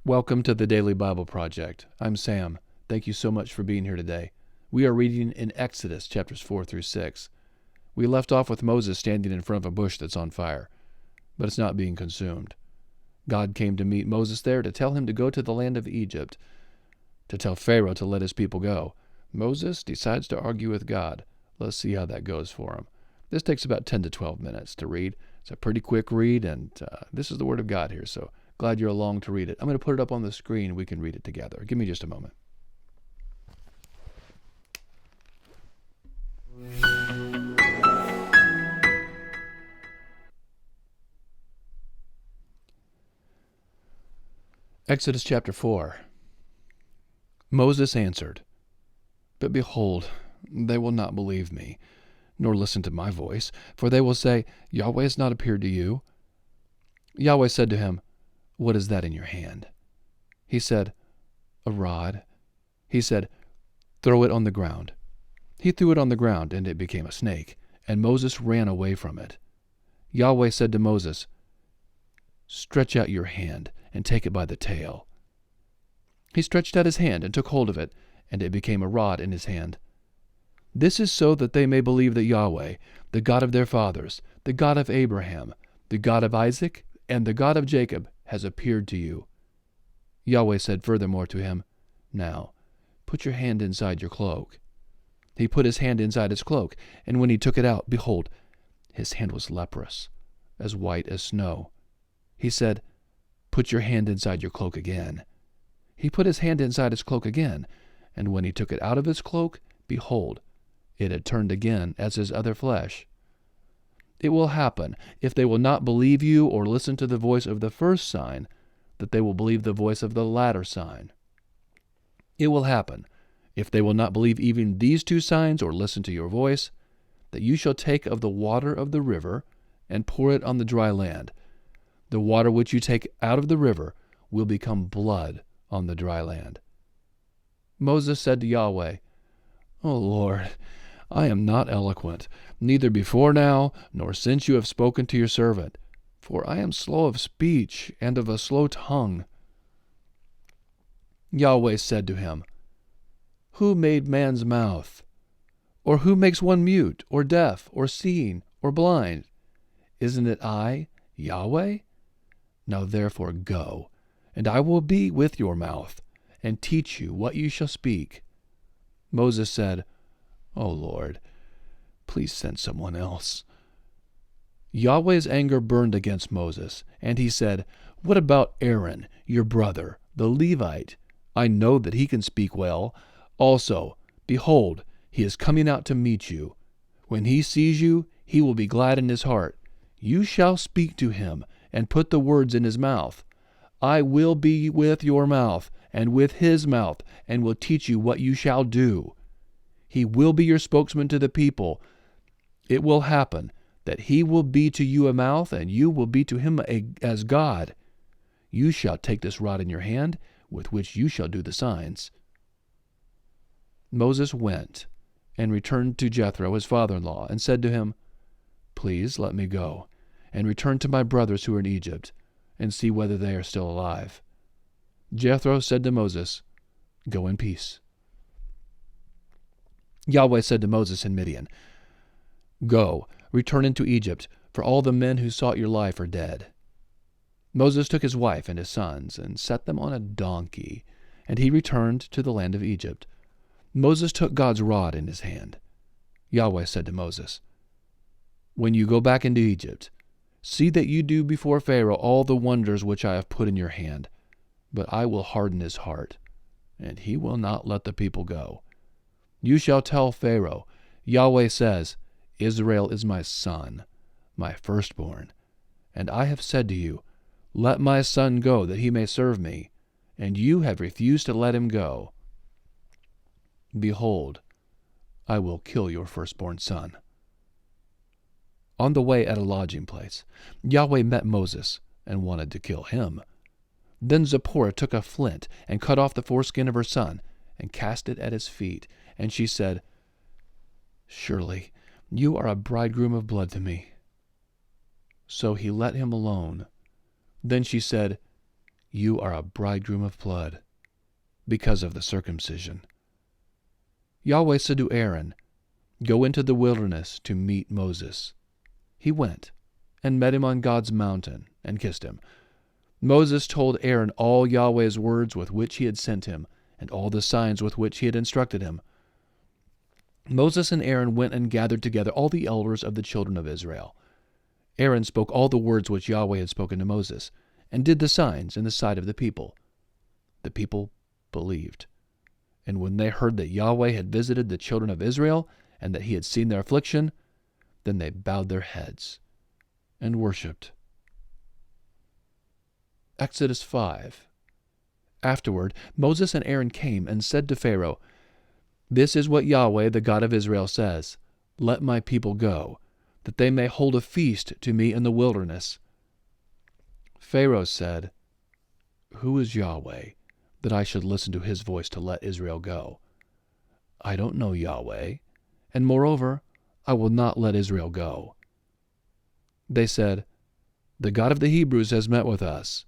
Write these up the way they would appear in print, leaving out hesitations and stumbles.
Welcome to the Daily Bible Project. I'm Sam. Thank you so much for being here today. We are reading in Exodus chapters 4 through 6. We left off with Moses standing in front of a bush that's on fire, but it's not being consumed. God came to meet Moses there to tell him to go to the land of Egypt, to tell Pharaoh to let his people go. Moses decides to argue with God. Let's see how that goes for him. This takes about 10 to 12 minutes to read. It's a pretty quick read, and this is the Word of God here, so glad you're along to read it. I'm going to put it up on the screen. We can read it together. Give me just a moment. Exodus chapter 4. Moses answered, "But behold, they will not believe me, nor listen to my voice, for they will say, Yahweh has not appeared to you." Yahweh said to him, "What is that in your hand?" He said, "A rod." He said, "Throw it on the ground." He threw it on the ground, and it became a snake, and Moses ran away from it. Yahweh said to Moses, "Stretch out your hand and take it by the tail." He stretched out his hand and took hold of it, and it became a rod in his hand. This is so that they may believe that Yahweh, the God of their fathers, the God of Abraham, the God of Isaac, and the God of Jacob, has appeared to you. Yahweh said furthermore to him, "Now, put your hand inside your cloak." He put his hand inside his cloak, and when he took it out, behold, his hand was leprous, as white as snow. He said, "Put your hand inside your cloak again." He put his hand inside his cloak again, and when he took it out of his cloak, behold, it had turned again as his other flesh. It will happen, if they will not believe you or listen to the voice of the first sign, that they will believe the voice of the latter sign. It will happen, if they will not believe even these two signs or listen to your voice, that you shall take of the water of the river and pour it on the dry land. The water which you take out of the river will become blood on the dry land. Moses said to Yahweh, "O Lord, I am not eloquent, neither before now, nor since you have spoken to your servant, for I am slow of speech and of a slow tongue." Yahweh said to him, "Who made man's mouth? Or who makes one mute, or deaf, or seeing, or blind? Isn't it I, Yahweh? Now therefore go, and I will be with your mouth, and teach you what you shall speak." Moses said, "O Lord, please send someone else." Yahweh's anger burned against Moses, and he said, "What about Aaron, your brother, the Levite? I know that he can speak well. Also, behold, he is coming out to meet you. When he sees you, he will be glad in his heart. You shall speak to him, and put the words in his mouth. I will be with your mouth, and with his mouth, and will teach you what you shall do. He will be your spokesman to the people. It will happen that he will be to you a mouth, and you will be to him as God. You shall take this rod in your hand, with which you shall do the signs." Moses went and returned to Jethro, his father-in-law, and said to him, "Please let me go, and return to my brothers who are in Egypt, and see whether they are still alive." Jethro said to Moses, "Go in peace." Yahweh said to Moses in Midian, "Go, return into Egypt, for all the men who sought your life are dead." Moses took his wife and his sons, and set them on a donkey, and he returned to the land of Egypt. Moses took God's rod in his hand. Yahweh said to Moses, "When you go back into Egypt, see that you do before Pharaoh all the wonders which I have put in your hand, but I will harden his heart, and he will not let the people go. You shall tell Pharaoh, Yahweh says, Israel is my son, my firstborn. And I have said to you, let my son go that he may serve me, and you have refused to let him go. Behold, I will kill your firstborn son." On the way at a lodging place, Yahweh met Moses and wanted to kill him. Then Zipporah took a flint and cut off the foreskin of her son and cast it at his feet. And she said, "Surely you are a bridegroom of blood to me." So he let him alone. Then she said, You are a bridegroom of blood, because of the circumcision. Yahweh said to Aaron, Go into the wilderness to meet Moses. He went and met him on God's mountain and kissed him. Moses told Aaron all Yahweh's words with which he had sent him, and all the signs with which he had instructed him. Moses and Aaron went and gathered together all the elders of the children of Israel. Aaron spoke all the words which Yahweh had spoken to Moses, and did the signs in the sight of the people. The people believed. And when they heard that Yahweh had visited the children of Israel, and that he had seen their affliction, then they bowed their heads and worshipped. Exodus 5. Afterward, Moses and Aaron came and said to Pharaoh, This is what Yahweh, the God of Israel, says, Let my people go, that they may hold a feast to me in the wilderness. Pharaoh said, Who is Yahweh, that I should listen to his voice to let Israel go? I don't know Yahweh, and moreover, I will not let Israel go. They said, The God of the Hebrews has met with us.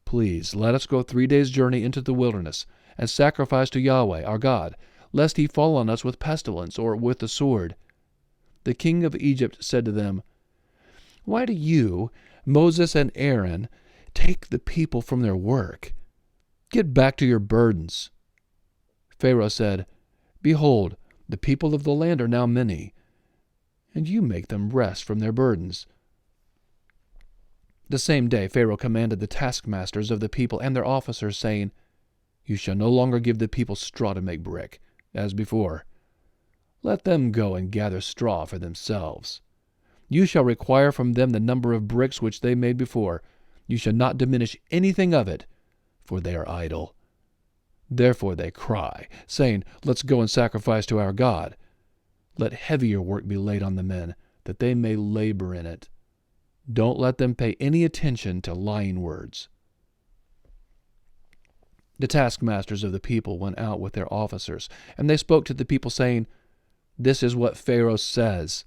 Please, let us go 3 days' journey into the wilderness, and sacrifice to Yahweh, our God, lest he fall on us with pestilence or with the sword. The king of Egypt said to them, Why do you, Moses and Aaron, take the people from their work? Get back to your burdens. Pharaoh said, Behold, the people of the land are now many, and you make them rest from their burdens. The same day Pharaoh commanded the taskmasters of the people and their officers, saying, You shall no longer give the people straw to make brick, as before. Let them go and gather straw for themselves. You shall require from them the number of bricks which they made before. You shall not diminish anything of it, for they are idle. Therefore they cry, saying, Let's go and sacrifice to our God. Let heavier work be laid on the men, that they may labor in it. Don't let them pay any attention to lying words. The taskmasters of the people went out with their officers, and they spoke to the people, saying, This is what Pharaoh says.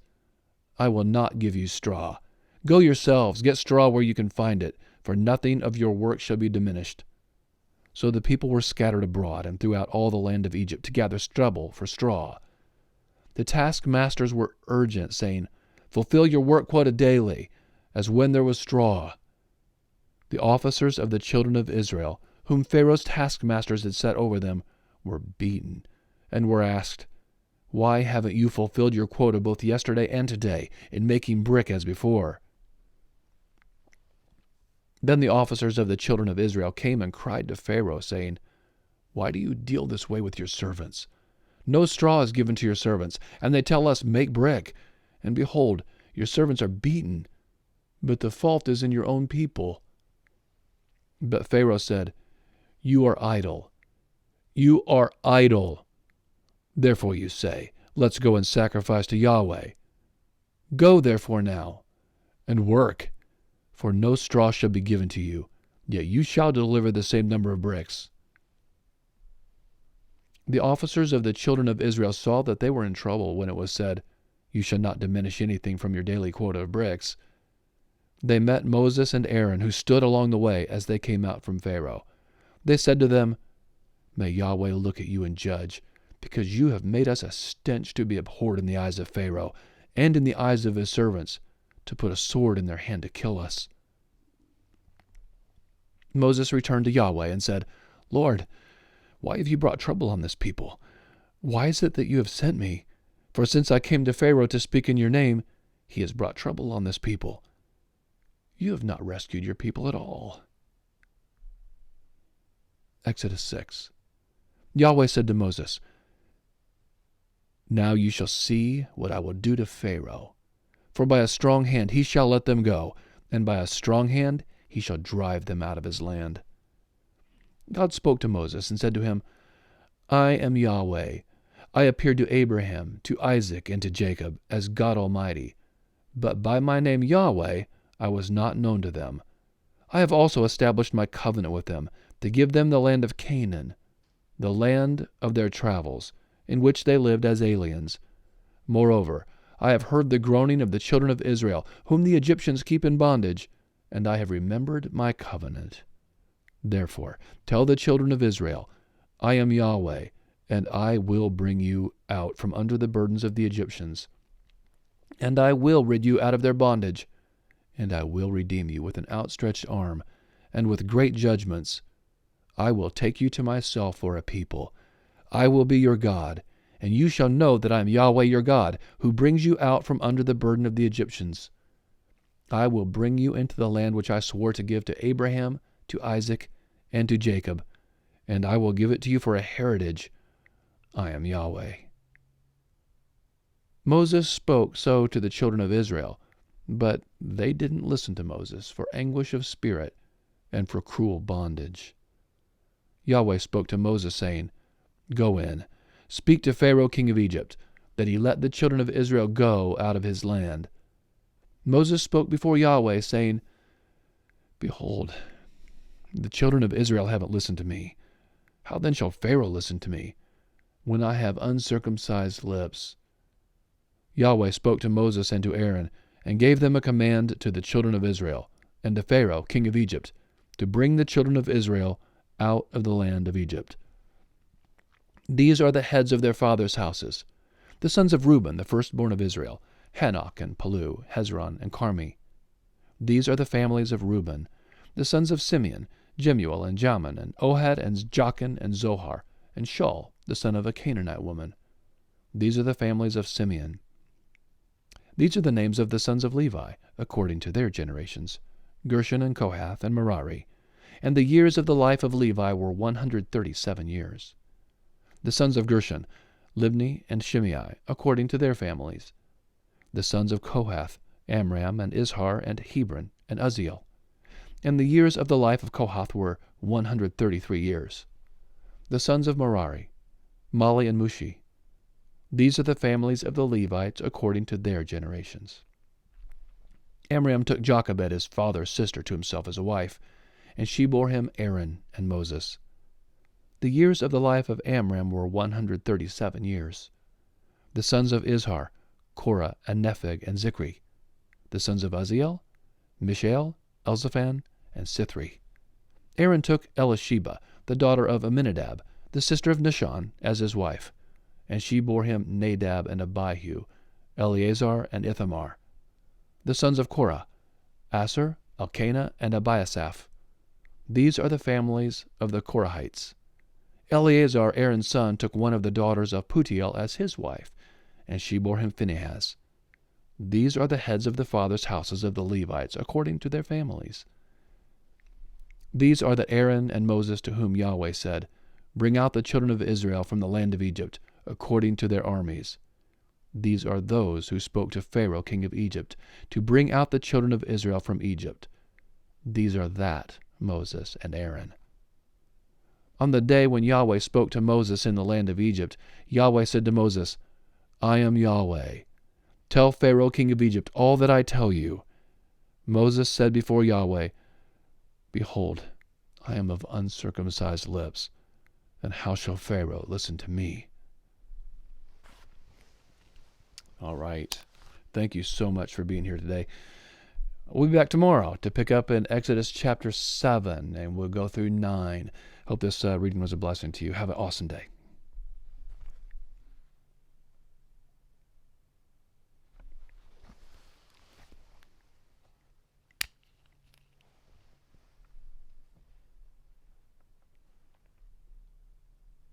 I will not give you straw. Go yourselves, get straw where you can find it, for nothing of your work shall be diminished. So the people were scattered abroad and throughout all the land of Egypt to gather stubble for straw. The taskmasters were urgent, saying, Fulfill your work quota daily, as when there was straw. The officers of the children of Israel, whom Pharaoh's taskmasters had set over them, were beaten, and were asked, Why haven't you fulfilled your quota both yesterday and today in making brick as before? Then the officers of the children of Israel came and cried to Pharaoh, saying, Why do you deal this way with your servants? No straw is given to your servants, and they tell us, Make brick. And behold, your servants are beaten, but the fault is in your own people. But Pharaoh said, You are idle. You are idle. Therefore you say, Let's go and sacrifice to Yahweh. Go therefore now, and work, for no straw shall be given to you, yet you shall deliver the same number of bricks. The officers of the children of Israel saw that they were in trouble when it was said, You shall not diminish anything from your daily quota of bricks. They met Moses and Aaron, who stood along the way as they came out from Pharaoh. They said to them, May Yahweh look at you and judge, because you have made us a stench to be abhorred in the eyes of Pharaoh, and in the eyes of his servants, to put a sword in their hand to kill us. Moses returned to Yahweh and said, Lord, why have you brought trouble on this people? Why is it that you have sent me? For since I came to Pharaoh to speak in your name, he has brought trouble on this people. You have not rescued your people at all. Exodus 6. Yahweh said to Moses, Now you shall see what I will do to Pharaoh. For by a strong hand he shall let them go, and by a strong hand he shall drive them out of his land. God spoke to Moses and said to him, I am Yahweh. I appeared to Abraham, to Isaac, and to Jacob as God Almighty. But by my name Yahweh I was not known to them. I have also established my covenant with them, to give them the land of Canaan, the land of their travels, in which they lived as aliens. Moreover, I have heard the groaning of the children of Israel, whom the Egyptians keep in bondage, and I have remembered my covenant. Therefore, tell the children of Israel, I am Yahweh, and I will bring you out from under the burdens of the Egyptians, and I will rid you out of their bondage, and I will redeem you with an outstretched arm, and with great judgments. I will take you to myself for a people. I will be your God, and you shall know that I am Yahweh your God, who brings you out from under the burden of the Egyptians. I will bring you into the land which I swore to give to Abraham, to Isaac, and to Jacob, and I will give it to you for a heritage. I am Yahweh. Moses spoke so to the children of Israel, but they didn't listen to Moses for anguish of spirit and for cruel bondage. Yahweh spoke to Moses, saying, Go in, speak to Pharaoh king of Egypt, that he let the children of Israel go out of his land. Moses spoke before Yahweh, saying, Behold, the children of Israel haven't listened to me. How then shall Pharaoh listen to me, when I have uncircumcised lips? Yahweh spoke to Moses and to Aaron, and gave them a command to the children of Israel, and to Pharaoh king of Egypt, to bring the children of Israel out of the land of Egypt. These are the heads of their fathers' houses, the sons of Reuben, the firstborn of Israel, Hanok and Palu, Hezron and Carmi. These are the families of Reuben, the sons of Simeon, Jemuel and Jamin, and Ohad and Jachin and Zohar, and Shaul, the son of a Canaanite woman. These are the families of Simeon. These are the names of the sons of Levi, according to their generations, Gershon and Kohath and Merari. And the years of the life of Levi were 137 years. The sons of Gershon, Libni and Shimei, according to their families. The sons of Kohath, Amram and Izhar and Hebron and Uzziel. And the years of the life of Kohath were 133 years. The sons of Merari, Mali and Mushi. These are the families of the Levites according to their generations. Amram took Jochebed, his father's sister, to himself as a wife, and she bore him Aaron and Moses. The years of the life of Amram were 137 years. The sons of Izhar, Korah and Nepheg and Zikri. The sons of Uzziel, Mishael, Elzaphan, and Sithri. Aaron took Elisheba, the daughter of Amminadab, the sister of Nahshon, as his wife, and she bore him Nadab and Abihu, Eleazar and Ithamar. The sons of Korah, Asher, Elkanah, and Abiasaph. These are the families of the Korahites. Eleazar, Aaron's son, took one of the daughters of Putiel as his wife, and she bore him Phinehas. These are the heads of the fathers' houses of the Levites, according to their families. These are the Aaron and Moses to whom Yahweh said, Bring out the children of Israel from the land of Egypt, according to their armies. These are those who spoke to Pharaoh king of Egypt, to bring out the children of Israel from Egypt. These are that Moses and Aaron. On the day when Yahweh spoke to Moses in the land of Egypt, Yahweh said to Moses, I am Yahweh. Tell Pharaoh king of Egypt all that I tell you. Moses said before Yahweh, Behold, I am of uncircumcised lips, and how shall Pharaoh listen to me? All right. Thank you so much for being here today. We'll be back tomorrow to pick up in Exodus chapter 7, and we'll go through 9. Hope this reading was a blessing to you. Have an awesome day.